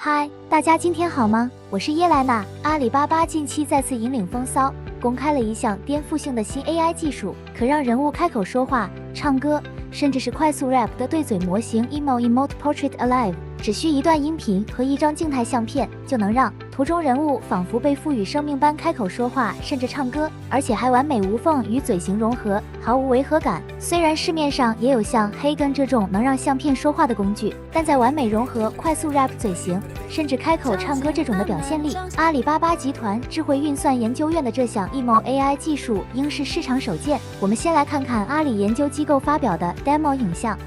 嗨，大家今天好吗？我是耶莱娜。阿里巴巴近期再次引领风骚，公开了一项颠覆性的新 AI 技术，可让人物开口说话、唱歌，甚至是快速 rap 的对嘴模型 Emote Portrait Alive。只需一段音频和一张静态相片，就能让图中人物仿佛被赋予生命般开口说话，甚至唱歌，而且还完美无缝与嘴型融合，毫无违和感。虽然市面上也有像Hagen这种能让相片说话的工具，但在完美融合快速 rap 嘴型，甚至开口唱歌这种的表现力，阿里巴巴集团智慧运算研究院的这项 Emote AI 技术应是市场首见。我们先来看看阿里研究机构发表的 demo 影像。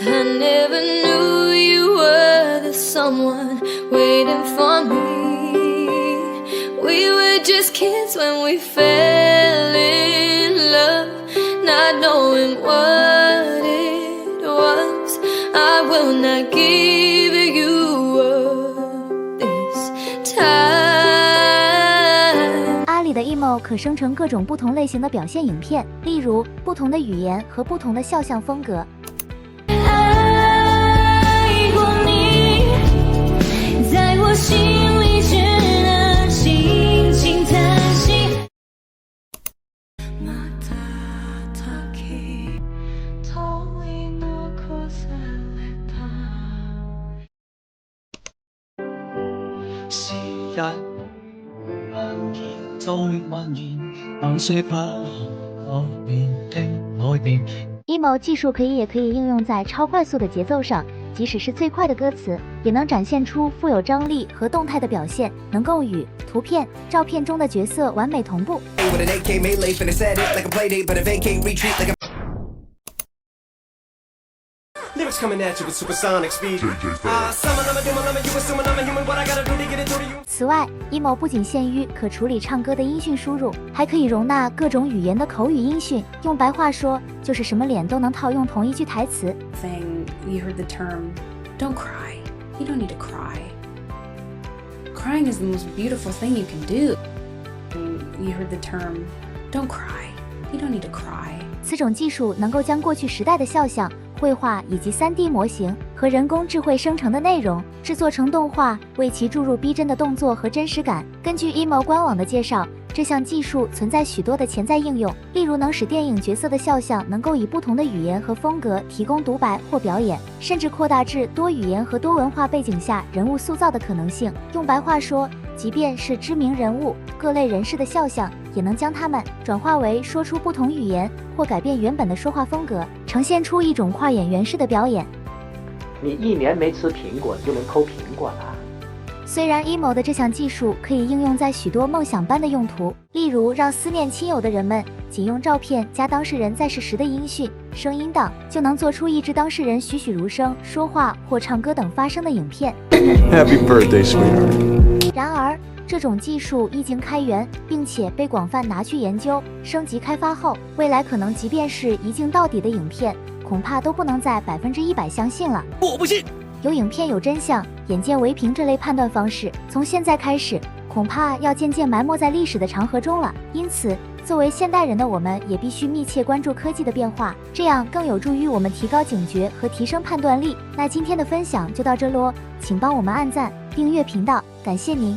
I never knew you were the someone waiting for me. We were just kids when we fell in love, not knowing what it was. I will not give you up this time. 阿里的 Emote 可生成各种不同类型的表现影片，例如不同的语言和不同的肖像风格。心里只能轻轻叹息。時間蔓延，再蔓延，那些不可變的愛念。Emote 技术也可以应用在超快速的节奏上，即使是最快的歌词，也能展现出富有张力和动态的表现，能够与图片、照片中的角色完美同步。此外 ，Emote 不仅限于可处理唱歌的音讯输入，还可以容纳各种语言的口语音讯。用白话说，就是什么脸都能套用同一句台词。You heard the term, don't cry. You don't need to cry. Crying is the most beautiful thing you can do. You heard the term, don't cry. You don't need to cry. 此种技术能够将过去时代的肖像、绘画以及 3D 模型和人工智慧生成的内容制作成动画，为其注入逼真的动作和真实感。根据 Emote 官网的介绍，这项技术存在许多的潜在应用，例如能使电影角色的肖像能够以不同的语言和风格提供独白或表演，甚至扩大至多语言和多文化背景下人物塑造的可能性。用白话说，即便是知名人物、各类人士的肖像，也能将它们转化为说出不同语言或改变原本的说话风格，呈现出一种跨演员式的表演。你1年没吃苹果，你就能抠苹果了。虽然 Emote 的这项技术可以应用在许多梦想般的用途，例如让思念亲友的人们仅用照片加当事人在世时的音讯、声音档，就能做出抑制当事人栩栩如生说话或唱歌等发声的影片。Happy birthday, sweetheart. 然而，这种技术一经开源，并且被广泛拿去研究、升级开发后，未来可能即便是一镜到底的影片，恐怕都不能在100%相信了。我不信。有影片有真相，眼见为凭这类判断方式，从现在开始，恐怕要渐渐埋没在历史的长河中了。因此，作为现代人的我们，也必须密切关注科技的变化，这样更有助于我们提高警觉和提升判断力。那今天的分享就到这咯，请帮我们按赞、订阅频道，感谢您。